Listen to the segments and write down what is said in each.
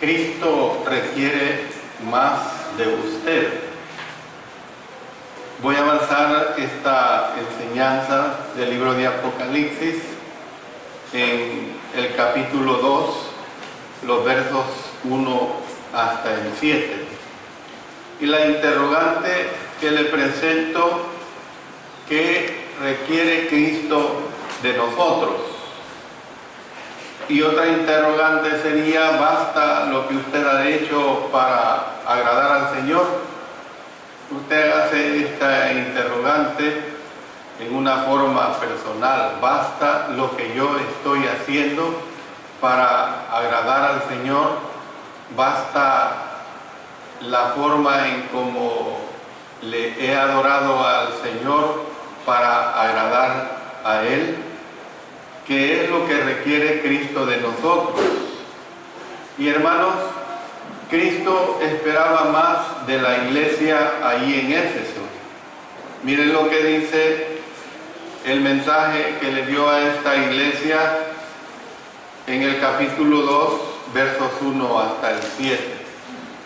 Cristo requiere más de usted. Voy a avanzar esta enseñanza del libro de Apocalipsis en el capítulo 2, los versos 1 hasta el 7. Y la interrogante que le presento, ¿qué requiere Cristo de nosotros? Y otra interrogante sería, ¿basta lo que usted ha hecho para agradar al Señor? Usted hace esta interrogante en una forma personal. ¿Basta lo que yo estoy haciendo para agradar al Señor? ¿Basta la forma en cómo le he adorado al Señor para agradar a Él? ¿Qué es lo que requiere Cristo de nosotros? Y hermanos, Cristo esperaba más de la iglesia ahí en Éfeso. Miren lo que dice el mensaje que le dio a esta iglesia en el capítulo 2, versos 1 hasta el 7.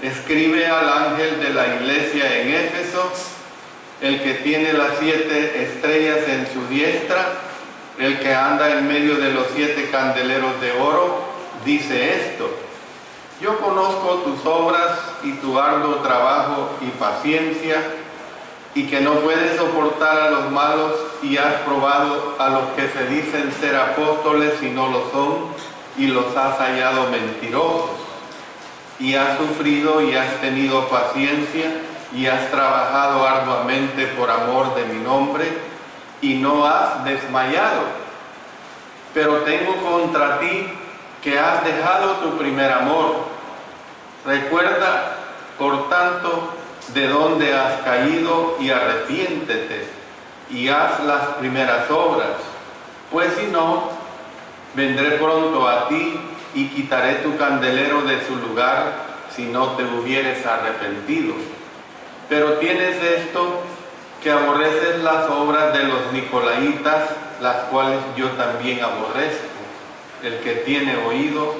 Escribe al ángel de la iglesia en Éfeso, el que tiene las 7 estrellas en su diestra, el que anda en medio de los 7 candeleros de oro, dice esto: yo conozco tus obras y tu arduo trabajo y paciencia, y que no puedes soportar a los malos, y has probado a los que se dicen ser apóstoles y no lo son, y los has hallado mentirosos. Y has sufrido y has tenido paciencia, y has trabajado arduamente por amor de mi nombre, y no has desmayado. Pero tengo contra ti que has dejado tu primer amor. Recuerda, por tanto, de dónde has caído y arrepiéntete, y haz las primeras obras. Pues si no, vendré pronto a ti y quitaré tu candelero de su lugar si no te hubieres arrepentido. Pero tienes esto, que aborreces las obras de los nicolaitas, las cuales yo también aborrezco. El que tiene oído,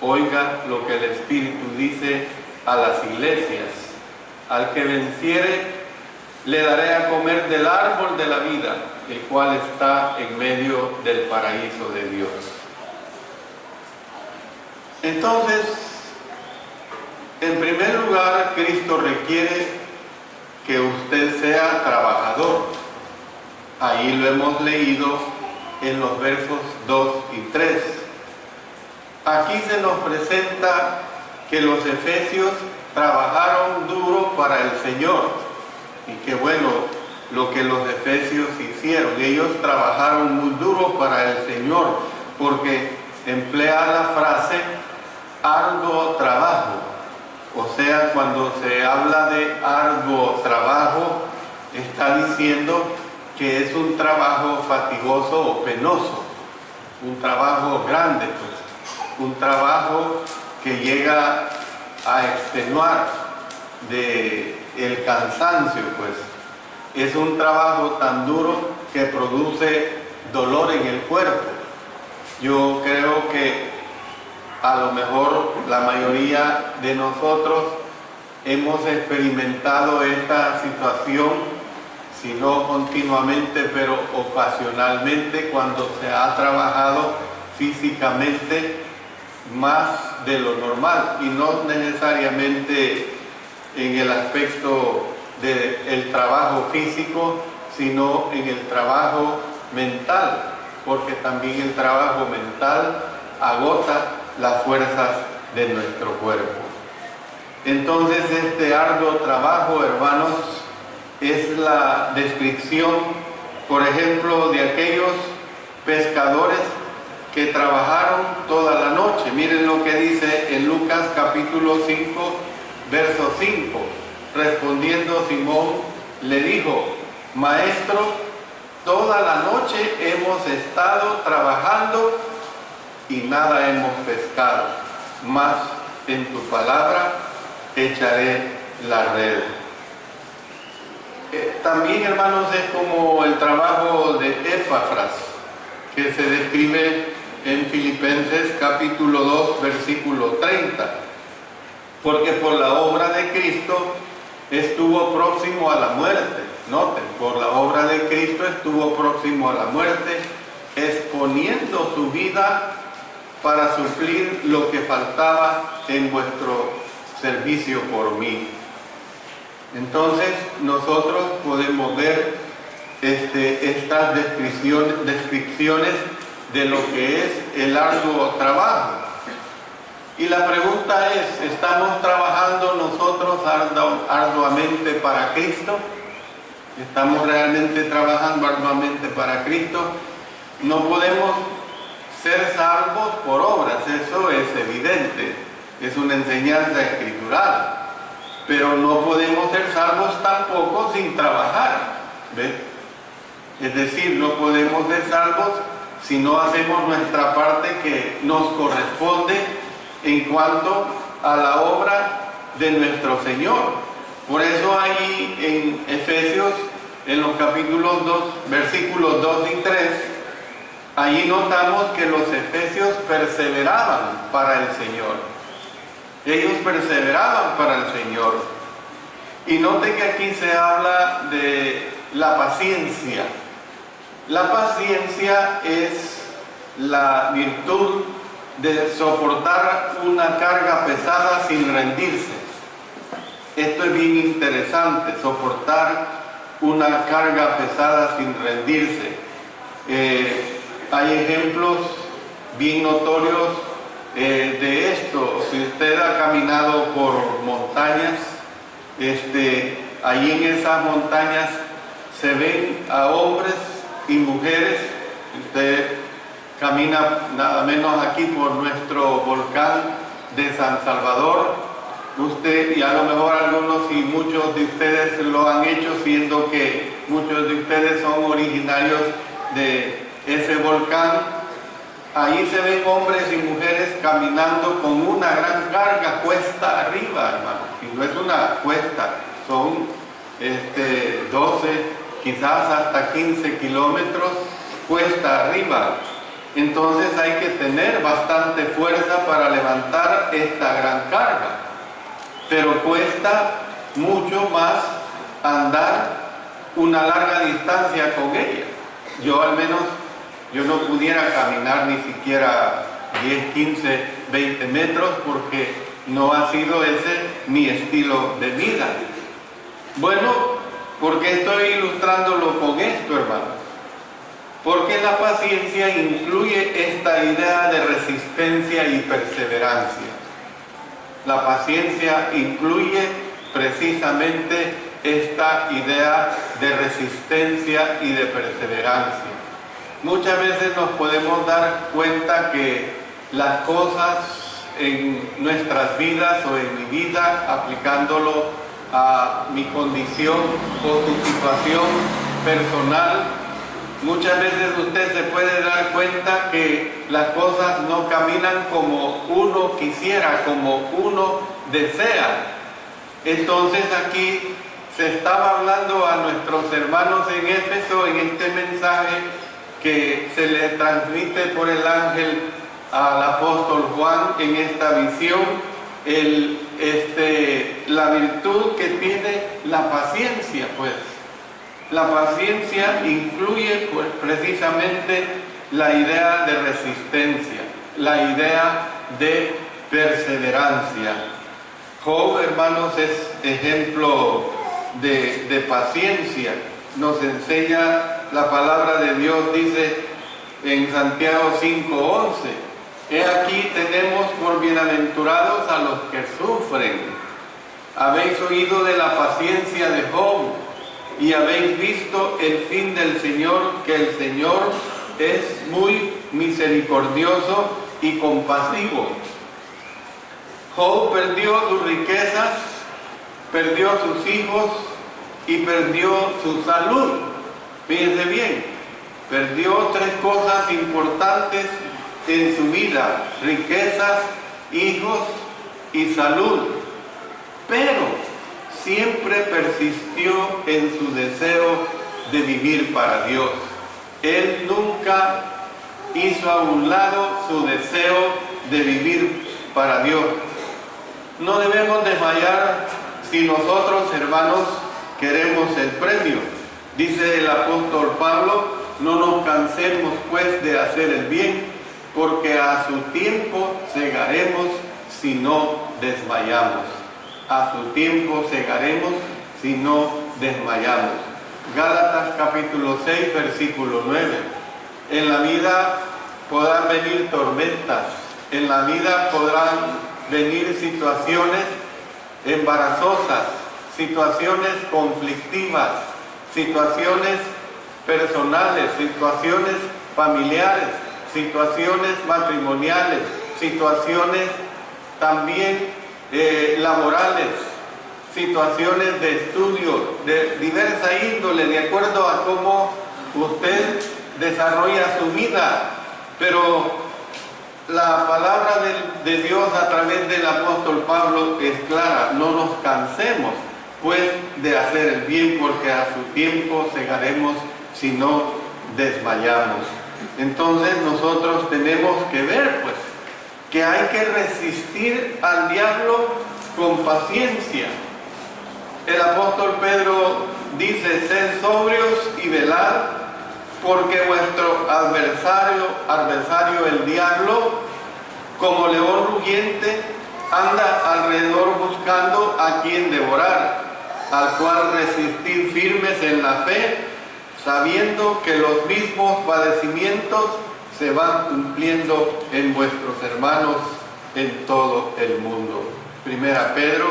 oiga lo que el Espíritu dice a las iglesias. Al que venciere, le daré a comer del árbol de la vida, el cual está en medio del paraíso de Dios. Entonces, en primer lugar, Cristo requiere que usted sea trabajador. Ahí lo hemos leído en los versos 2 y 3. Aquí se nos presenta que los efesios trabajaron duro para el Señor. Y qué bueno lo que los efesios hicieron. Ellos trabajaron muy duro para el Señor, porque emplea la frase arduo trabajo. O sea, cuando se habla de arduo trabajo, está diciendo que es un trabajo fatigoso o penoso, un trabajo grande, pues, un trabajo que llega a extenuar el cansancio, pues. Es un trabajo tan duro que produce dolor en el cuerpo. Yo creo que a lo mejor la mayoría de nosotros hemos experimentado esta situación, si no continuamente, pero ocasionalmente, cuando se ha trabajado físicamente más de lo normal, y no necesariamente en el aspecto del trabajo físico, sino en el trabajo mental, porque también el trabajo mental agota las fuerzas de nuestro cuerpo. Entonces, este arduo trabajo, hermanos, es la descripción, por ejemplo, de aquellos pescadores que trabajaron toda la noche. Miren lo que dice en Lucas capítulo 5, verso 5. Respondiendo Simón, le dijo: Maestro, toda la noche hemos estado trabajando y nada hemos pescado, mas en tu palabra echaré la red. También, hermanos, es como el trabajo de Epafras, que se describe en Filipenses capítulo 2, versículo 30. porque por la obra de Cristo estuvo próximo a la muerte. Noten, por la obra de Cristo estuvo próximo a la muerte, exponiendo su vida para suplir lo que faltaba en vuestro servicio por mí. Entonces nosotros podemos ver estas descripciones de lo que es el arduo trabajo. Y la pregunta es, ¿estamos trabajando nosotros arduamente para Cristo? ¿Estamos realmente trabajando arduamente para Cristo? No podemos ser salvos por obras, eso es evidente, es una enseñanza escritural, pero no podemos ser salvos tampoco sin trabajar, ¿ves? Es decir, no podemos ser salvos si no hacemos nuestra parte que nos corresponde en cuanto a la obra de nuestro Señor. Por eso ahí en Efesios, en los capítulos 2, versículos 2 y 3, allí notamos que los efesios perseveraban para el Señor. Ellos perseveraban para el Señor. Y note que aquí se habla de la paciencia. La paciencia es la virtud de soportar una carga pesada sin rendirse. Esto es bien interesante, soportar una carga pesada sin rendirse. Hay ejemplos bien notorios de esto. Si usted ha caminado por montañas, allí en esas montañas se ven a hombres y mujeres. Usted camina nada menos aquí por nuestro volcán de San Salvador. Usted, y a lo mejor algunos y muchos de ustedes lo han hecho, siendo que muchos de ustedes son originarios de ese volcán. Ahí se ven hombres y mujeres caminando con una gran carga cuesta arriba, hermano. Y no es una cuesta, son 12, quizás hasta 15 kilómetros cuesta arriba. Entonces hay que tener bastante fuerza para levantar esta gran carga. Pero cuesta mucho más andar una larga distancia con ella. Yo al menos, yo no pudiera caminar ni siquiera 10, 15, 20 metros porque no ha sido ese mi estilo de vida. Bueno, ¿por qué estoy ilustrándolo con esto, hermano? Porque la paciencia incluye esta idea de resistencia y perseverancia. La paciencia incluye precisamente esta idea de resistencia y de perseverancia. Muchas veces nos podemos dar cuenta que las cosas en nuestras vidas o en mi vida, aplicándolo a mi condición o su situación personal, muchas veces usted se puede dar cuenta que las cosas no caminan como uno quisiera, como uno desea. Entonces aquí se estaba hablando a nuestros hermanos en Éfeso, en este mensaje que se le transmite por el ángel al apóstol Juan en esta visión, la virtud que tiene la paciencia, pues. La paciencia incluye pues, precisamente la idea de resistencia, la idea de perseverancia. Job, hermanos, es ejemplo de paciencia. Nos enseña la palabra de Dios, dice en Santiago 5:11, he aquí tenemos por bienaventurados a los que sufren. Habéis oído de la paciencia de Job y habéis visto el fin del Señor, que el Señor es muy misericordioso y compasivo. Job perdió sus riquezas, perdió sus hijos y perdió su salud. Fíjense bien, perdió tres cosas importantes en su vida: riquezas, hijos y salud. Pero siempre persistió en su deseo de vivir para Dios. Él nunca hizo a un lado su deseo de vivir para Dios. no debemos desmayar si nosotros, hermanos, queremos el premio. Dice el apóstol Pablo, no nos cansemos pues de hacer el bien, porque a su tiempo segaremos si no desmayamos. A su tiempo segaremos si no desmayamos. Gálatas capítulo 6, versículo 9. En la vida podrán venir tormentas, en la vida podrán venir situaciones embarazosas, situaciones conflictivas, situaciones personales, situaciones familiares, situaciones matrimoniales, situaciones también laborales, situaciones de estudio de diversa índole, de acuerdo a cómo usted desarrolla su vida. Pero la palabra de Dios a través del apóstol Pablo es clara: no nos cansemos pues de hacer el bien, porque a su tiempo segaremos si no desmayamos. Entonces nosotros tenemos que ver pues que hay que resistir al diablo con paciencia. El apóstol Pedro dice: sed sobrios y velad, porque vuestro adversario el diablo, como león rugiente, anda alrededor buscando a quien devorar, al cual resistid firmes en la fe, sabiendo que los mismos padecimientos se van cumpliendo en vuestros hermanos en todo el mundo. Primera Pedro,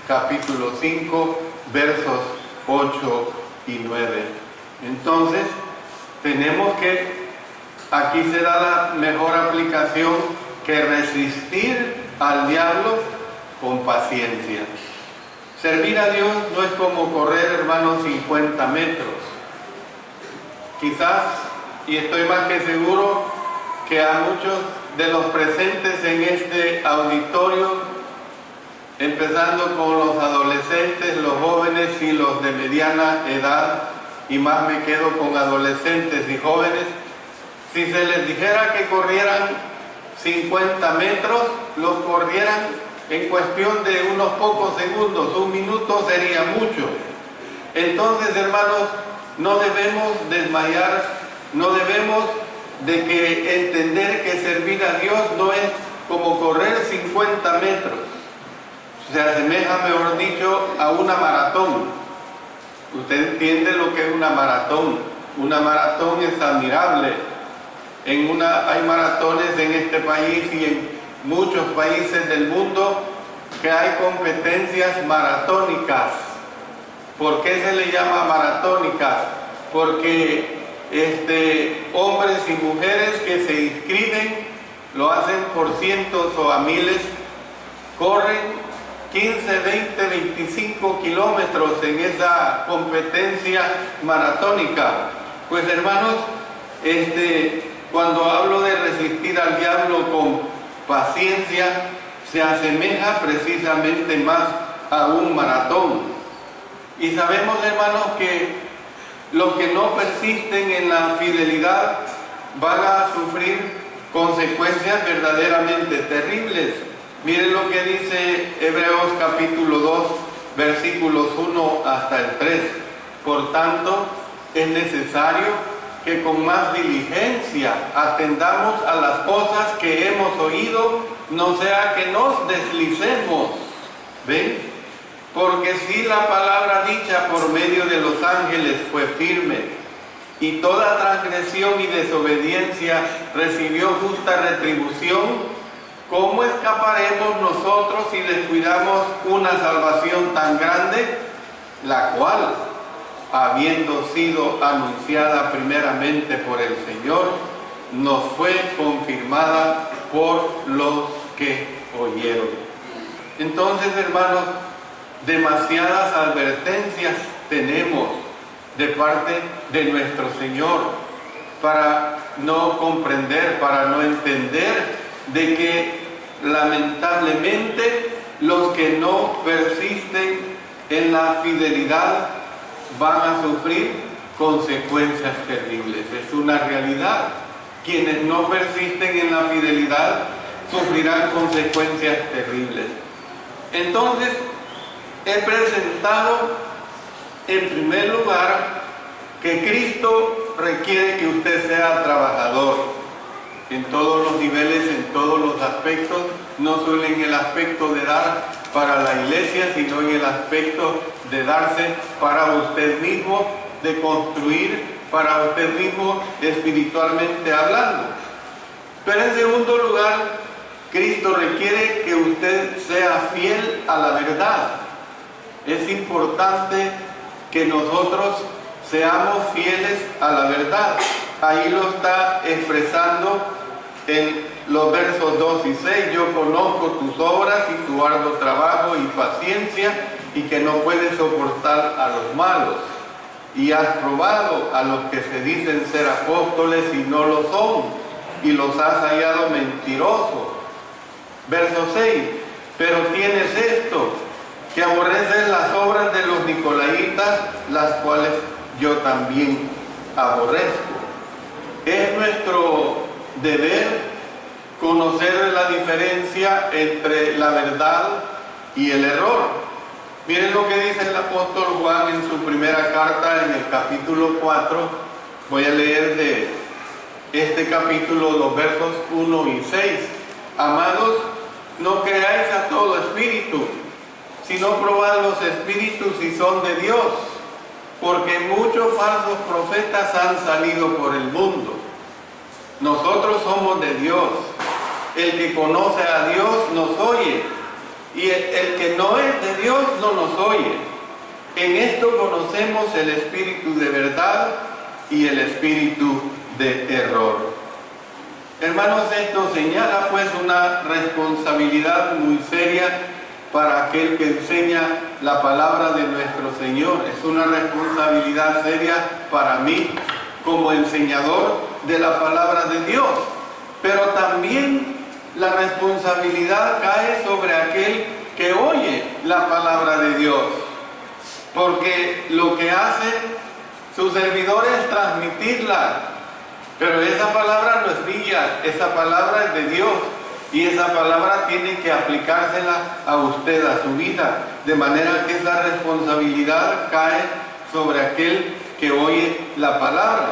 capítulo 5, versos 8 y 9. Entonces, tenemos que, aquí se da la mejor aplicación, que resistir al diablo con paciencia. Servir a Dios no es como correr, hermanos, 50 metros. Quizás, y estoy más que seguro, que a muchos de los presentes en este auditorio, empezando con los adolescentes, los jóvenes y los de mediana edad, y más me quedo con adolescentes y jóvenes, si se les dijera que corrieran 50 metros, los corrieran en cuestión de unos pocos segundos. Un minuto sería mucho. Entonces, hermanos, no debemos desmayar, no debemos de que entender que servir a Dios no es como correr 50 metros. Se asemeja, mejor dicho, a una maratón. Usted entiende lo que es una maratón. Una maratón es admirable. Hay maratones en este país y en muchos países del mundo que hay competencias maratónicas. ¿Por qué se le llama maratónicas? Porque hombres y mujeres que se inscriben, lo hacen por cientos o a miles, corren 15, 20, 25 kilómetros en esa competencia maratónica. Pues, hermanos, cuando hablo de resistir al diablo con paciencia, se asemeja precisamente más a un maratón. Y sabemos, hermanos, que los que no persisten en la fidelidad van a sufrir consecuencias verdaderamente terribles. Miren lo que dice Hebreos capítulo 2, versículos 1 hasta el 3. Por tanto, es necesario que con más diligencia atendamos a las cosas que hemos oído, no sea que nos deslicemos. ¿Ven? Porque si la palabra dicha por medio de los ángeles fue firme, y toda transgresión y desobediencia recibió justa retribución, ¿cómo escaparemos nosotros si descuidamos una salvación tan grande, la cual, habiendo sido anunciada primeramente por el Señor, nos fue confirmada por los que oyeron? Entonces, hermanos, demasiadas advertencias tenemos de parte de nuestro Señor para no comprender, para no entender de que lamentablemente los que no persisten en la fidelidad van a sufrir consecuencias terribles. Es una realidad. Quienes no persisten en la fidelidad sufrirán consecuencias terribles. Entonces, he presentado en primer lugar que Cristo requiere que usted sea trabajador en todos los niveles, en todos los aspectos, no solo en el aspecto de dar para la iglesia, sino en el aspecto de darse para usted mismo, de construir para usted mismo espiritualmente hablando. Pero en segundo lugar, Cristo requiere que usted sea fiel a la verdad. Es importante que nosotros seamos fieles a la verdad. Ahí lo está expresando en los versos 2 y 6. Yo conozco tus obras y tu arduo trabajo y paciencia, y que no puedes soportar a los malos. Y has probado a los que se dicen ser apóstoles y no lo son, y los has hallado mentirosos. Verso 6. Pero tienes esto, que aborreces las obras de los nicolaitas, las cuales yo también aborrezco. Es nuestro deber conocer la diferencia entre la verdad y el error. Miren lo que dice el apóstol Juan en su primera carta, en el capítulo 4. Voy a leer de este capítulo los versos 1 y 6. Amados, no creáis a todo espíritu, sino probad los espíritus si son de Dios, porque muchos falsos profetas han salido por el mundo. Nosotros somos de Dios. El que conoce a Dios nos oye, y el que no es de Dios no nos oye. En esto conocemos el espíritu de verdad y el espíritu de error. Hermanos, esto señala pues una responsabilidad muy seria para aquel que enseña la palabra de nuestro Señor. Es una responsabilidad seria para mí como enseñador de la palabra de Dios. Pero también la responsabilidad cae sobre aquel que oye la palabra de Dios. Porque lo que hace su servidor es transmitirla. Pero esa palabra no es mía, esa palabra es de Dios. Y esa palabra tiene que aplicársela a usted, a su vida, de manera que esa responsabilidad cae sobre aquel que oye la palabra.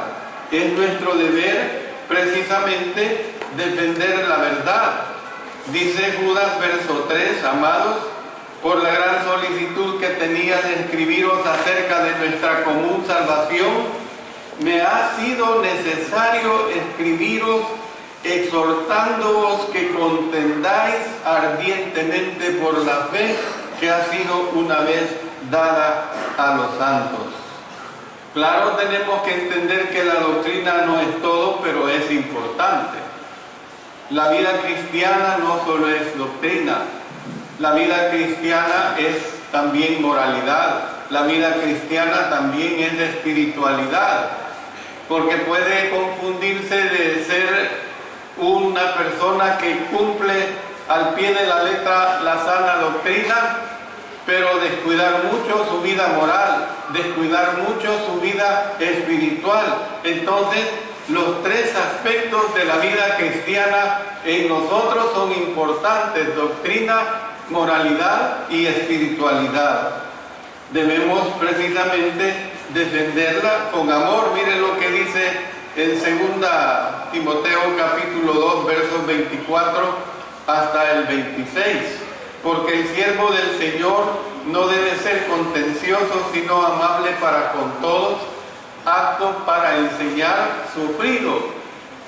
Es nuestro deber precisamente defender la verdad. Dice Judas, verso 3, amados, por la gran solicitud que tenía de escribiros acerca de nuestra común salvación, me ha sido necesario escribiros exhortándoos que contendáis ardientemente por la fe que ha sido una vez dada a los santos. Claro, tenemos que entender que la doctrina no es todo, pero es importante. La vida cristiana no solo es doctrina, la vida cristiana es también moralidad, la vida cristiana también es espiritualidad, porque puede confundirse de ser una persona que cumple al pie de la letra la sana doctrina, pero descuidar mucho su vida moral, descuidar mucho su vida espiritual. Entonces, los tres aspectos de la vida cristiana en nosotros son importantes: doctrina, moralidad y espiritualidad. Debemos precisamente defenderla con amor. Miren lo que dice en 2 Timoteo capítulo 2, versos 24 hasta el 26. Porque el siervo del Señor no debe ser contencioso, sino amable para con todos, apto para enseñar, sufrido,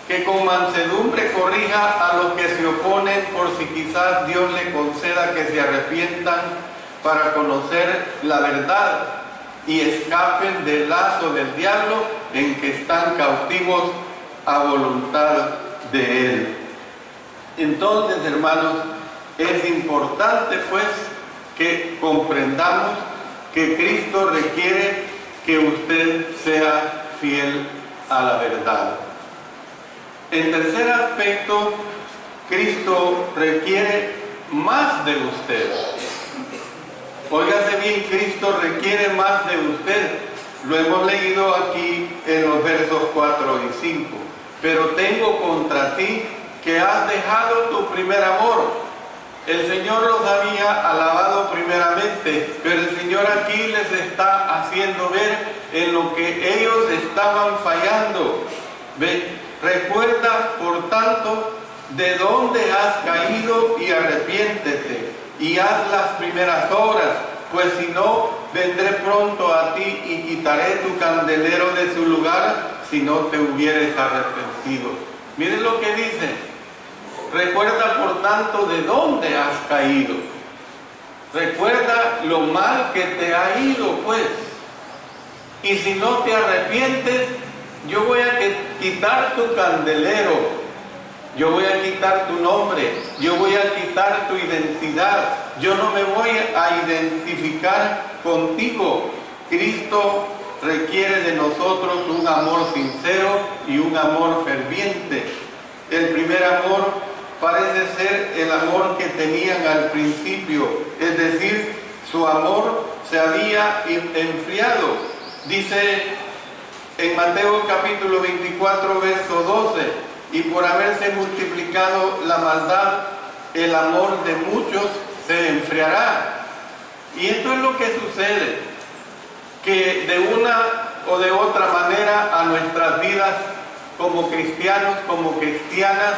que con mansedumbre corrija a los que se oponen, por si quizás Dios le conceda que se arrepientan para conocer la verdad y escapen del lazo del diablo en que están cautivos a voluntad de él. Entonces, hermanos, es importante pues que comprendamos que Cristo requiere que usted sea fiel a la verdad. En tercer aspecto, Cristo requiere más de usted. Óigase bien, Cristo requiere más de usted. Lo hemos leído aquí en los versos 4 y 5. Pero tengo contra ti que has dejado tu primer amor. El Señor los había alabado transparente, pero el Señor aquí les está haciendo ver en lo que ellos estaban fallando. ¿Ve? Recuerda, por tanto, de dónde has caído y arrepiéntete y haz las primeras obras, pues si no, vendré pronto a ti y quitaré tu candelero de su lugar si no te hubieres arrepentido. Miren lo que dice. Recuerda, por tanto, de dónde has caído. Recuerda lo mal que te ha ido, pues. Y si no te arrepientes, yo voy a quitar tu candelero. Yo voy a quitar tu nombre, yo voy a quitar tu identidad, yo no me voy a identificar contigo. Cristo requiere de nosotros un amor sincero y un amor ferviente. El primer amor parece ser el amor que tenían al principio, es decir, su amor se había enfriado. Dice en Mateo capítulo 24, verso 12, y por haberse multiplicado la maldad, el amor de muchos se enfriará. Y esto es lo que sucede, que de una o de otra manera a nuestras vidas como cristianos, como cristianas,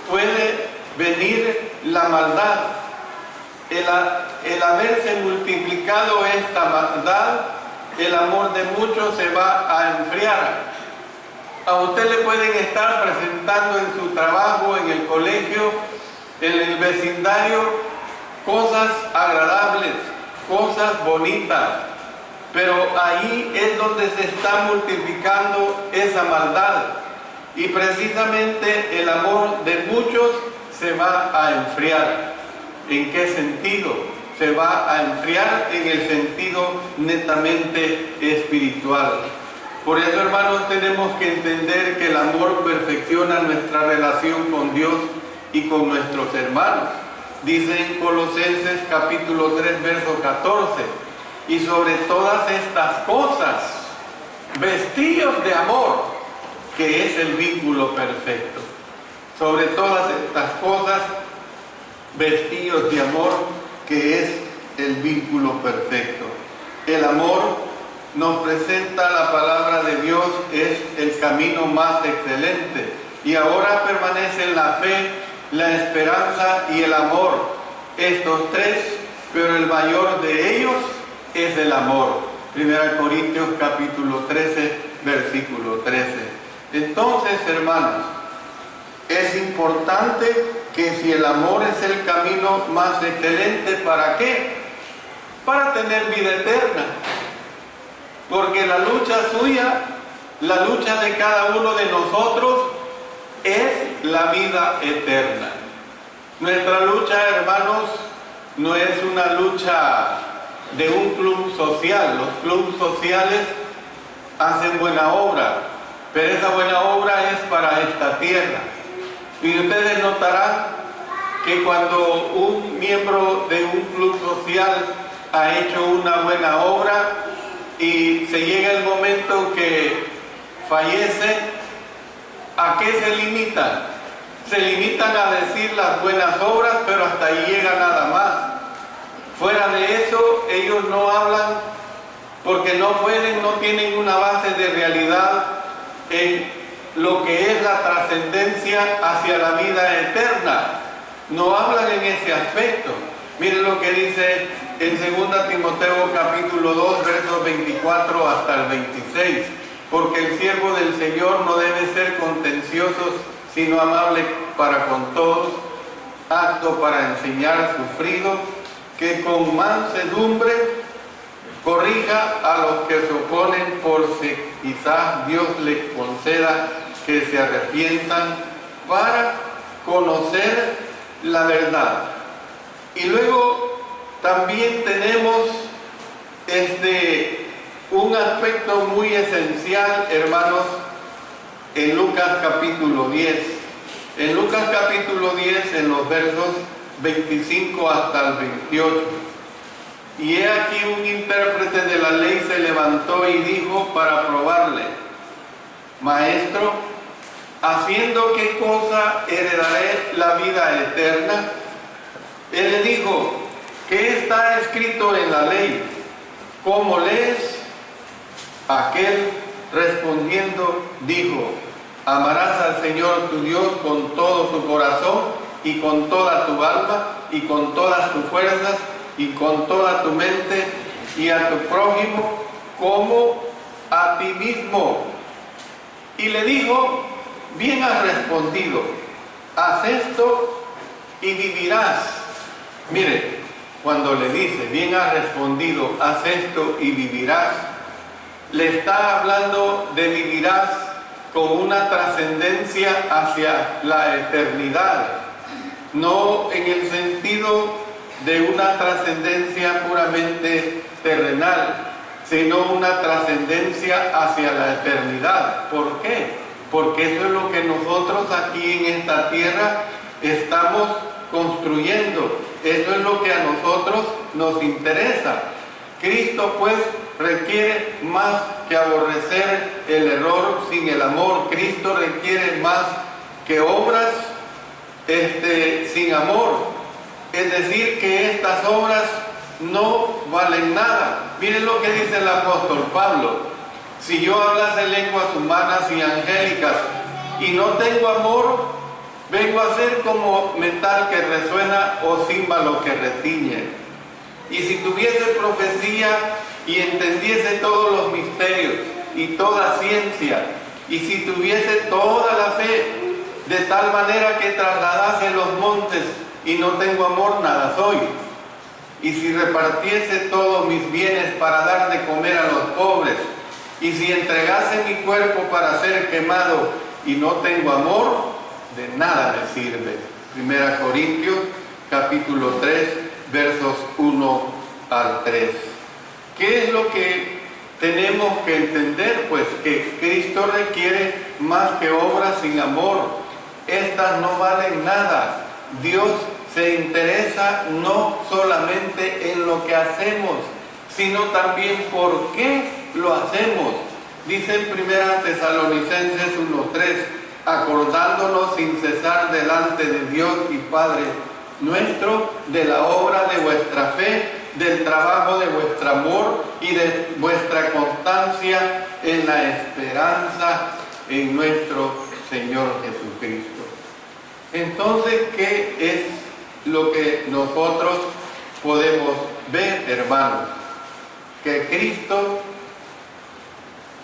puede venir la maldad. El haberse multiplicado esta maldad, el amor de muchos se va a enfriar. A usted le pueden estar presentando en su trabajo, en el colegio, en el vecindario, cosas agradables, cosas bonitas, pero ahí es donde se está multiplicando esa maldad. Y precisamente el amor de muchos se va a enfriar. ¿En qué sentido? Se va a enfriar en el sentido netamente espiritual. Por eso, hermanos, tenemos que entender que el amor perfecciona nuestra relación con Dios y con nuestros hermanos. Dice en Colosenses capítulo 3, verso 14, y sobre todas estas cosas, vestíos de amor, que es el vínculo perfecto. Sobre todas estas cosas, vestíos de amor, que es el vínculo perfecto. El amor, nos presenta la palabra de Dios, es el camino más excelente. Y ahora permanecen la fe, la esperanza y el amor. Estos tres, pero el mayor de ellos es el amor. 1 Corintios capítulo 13, versículo 13. Entonces, hermanos, es importante que si el amor es el camino más excelente, ¿para qué? Para tener vida eterna. Porque la lucha suya, la lucha de cada uno de nosotros, es la vida eterna. Nuestra lucha, hermanos, no es una lucha de un club social. Los clubes sociales hacen buena obra, pero esa buena obra es para esta tierra. Y ustedes notarán que cuando un miembro de un club social ha hecho una buena obra, y se llega el momento que fallece, ¿a qué se limitan? Se limitan a decir las buenas obras, pero hasta ahí llega nada más. Fuera de eso, ellos no hablan porque no pueden, no tienen una base de realidad en lo que es la trascendencia hacia la vida eterna. No hablan en ese aspecto. Miren lo que dice en 2 Timoteo capítulo 2, versos 24 hasta el 26. Porque el siervo del Señor no debe ser contencioso, sino amable para con todos, apto para enseñar, sufrido, que con mansedumbre corrija a los que se oponen, por si quizás Dios les conceda que se arrepientan para conocer la verdad. Y luego también tenemos un aspecto muy esencial, hermanos, en Lucas capítulo 10. En Lucas capítulo 10, en los versos 25 hasta el 28. Y he aquí un intérprete de la ley se levantó y dijo para probarle: Maestro, ¿haciendo qué cosa heredaré la vida eterna? Él le dijo: ¿qué está escrito en la ley? ¿Cómo lees? Aquel respondiendo dijo: amarás al Señor tu Dios con todo tu corazón y con toda tu alma y con todas tus fuerzas y con toda tu mente, y a tu prójimo como a ti mismo. Y le dijo: bien has respondido, haz esto y vivirás. Mire, cuando le dice, bien has respondido, haz esto y vivirás, le está hablando de vivirás con una trascendencia hacia la eternidad, no en el sentido de una trascendencia puramente terrenal, sino una trascendencia hacia la eternidad. ¿Por qué? Porque eso es lo que nosotros aquí en esta tierra estamos construyendo. Eso es lo que a nosotros nos interesa. Cristo pues requiere más que aborrecer el error sin el amor. Cristo requiere más que obras sin amor. Es decir, que estas obras no valen nada. Miren lo que dice el apóstol Pablo: si yo hablase lenguas humanas y angélicas y no tengo amor, vengo a ser como metal que resuena o címbalo que retiñe. Y si tuviese profecía y entendiese todos los misterios y toda ciencia, y si tuviese toda la fe, de tal manera que trasladase los montes, y no tengo amor, nada soy. Y si repartiese todos mis bienes para dar de comer a los pobres, y si entregase mi cuerpo para ser quemado y no tengo amor, de nada me sirve. 1 Corintios capítulo 3, versos 1 al 3. ¿Qué es lo que tenemos que entender? Pues que Cristo requiere más que obras sin amor. Estas no valen nada. Dios se interesa no solamente en lo que hacemos, sino también por qué lo hacemos. Dice en 1 Tesalonicenses 1:3: acordándonos sin cesar delante de Dios y Padre nuestro de la obra de vuestra fe, del trabajo de vuestro amor y de vuestra constancia en la esperanza en nuestro Señor Jesucristo. Entonces, ¿qué es lo que nosotros podemos ver, hermanos? Que Cristo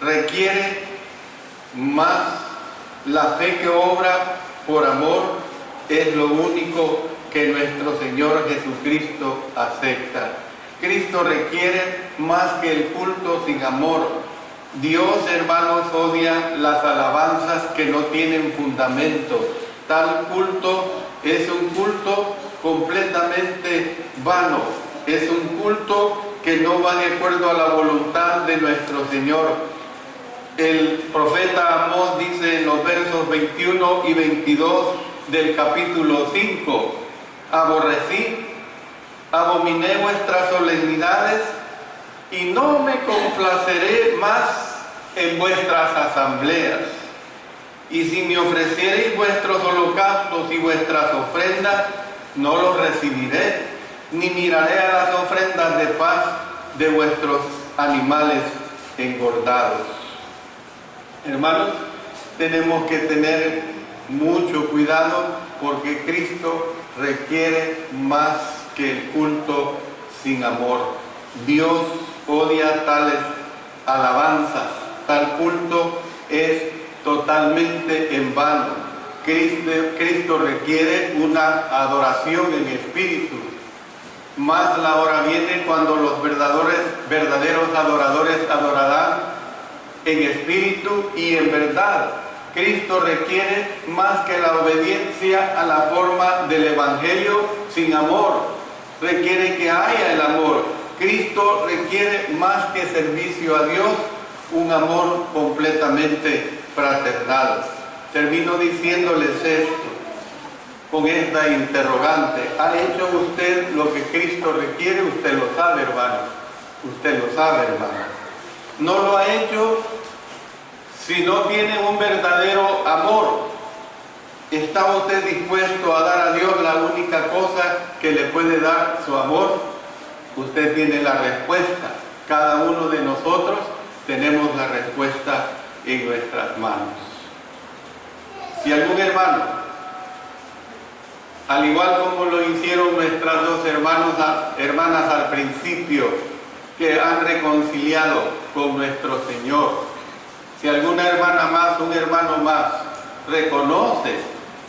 requiere más la fe que obra por amor. Es lo único que nuestro Señor Jesucristo acepta. Cristo requiere más que el culto sin amor. Dios, hermanos, odia las alabanzas que no tienen fundamento. Tal culto es un culto completamente vano. Es un culto que no va de acuerdo a la voluntad de nuestro Señor. El profeta Amós dice en los versos 21 y 22 del capítulo 5: aborrecí, abominé vuestras solemnidades y no me complaceré más en vuestras asambleas. Y si me ofreciereis vuestros holocaustos y vuestras ofrendas, no los recibiré, ni miraré a las ofrendas de paz de vuestros animales engordados. Hermanos, tenemos que tener mucho cuidado, porque Cristo requiere más que el culto sin amor. Dios odia tales alabanzas. Tal culto es totalmente en vano. Cristo requiere una adoración en espíritu. Más la hora viene cuando los verdaderos adoradores adorarán en espíritu y en verdad. Cristo requiere más que la obediencia a la forma del Evangelio sin amor. Requiere que haya el amor. Cristo requiere más que servicio a Dios, un amor completamente fraternal. Termino diciéndoles esto, con esta interrogante: ¿ha hecho usted lo que Cristo requiere? Usted lo sabe, hermano. Usted lo sabe, hermano. No lo ha hecho. Si no tiene un verdadero amor, ¿está usted dispuesto a dar a Dios la única cosa que le puede dar, su amor? Usted tiene la respuesta. Cada uno de nosotros tenemos la respuesta en nuestras manos. Si algún hermano, al igual como lo hicieron nuestras dos hermanas al principio, que han reconciliado con nuestro Señor, si alguna hermana más, un hermano más, reconoce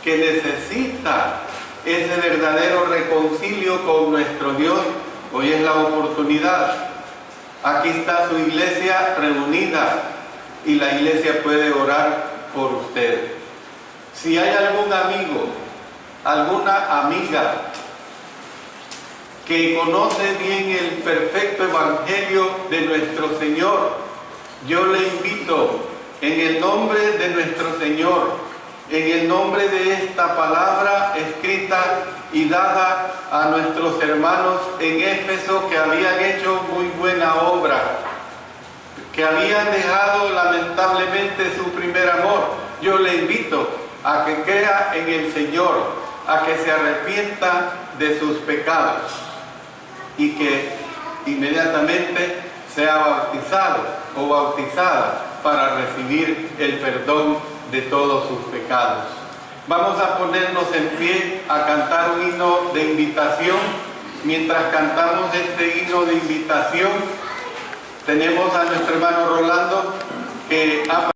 que necesita ese verdadero reconcilio con nuestro Dios, hoy es la oportunidad. Aquí está su iglesia reunida y la iglesia puede orar por usted. Si hay algún amigo, alguna amiga que conoce bien el perfecto evangelio de nuestro Señor, yo le invito en el nombre de nuestro Señor, en el nombre de esta palabra escrita y dada a nuestros hermanos en Éfeso, que habían hecho muy buena obra, que habían dejado lamentablemente su primer amor. Yo le invito a que crea en el Señor, a que se arrepienta de sus pecados y que inmediatamente sea bautizado o bautizada para recibir el perdón de todos sus pecados. Vamos a ponernos en pie a cantar un himno de invitación. Mientras cantamos este himno de invitación, tenemos a nuestro hermano Rolando que ha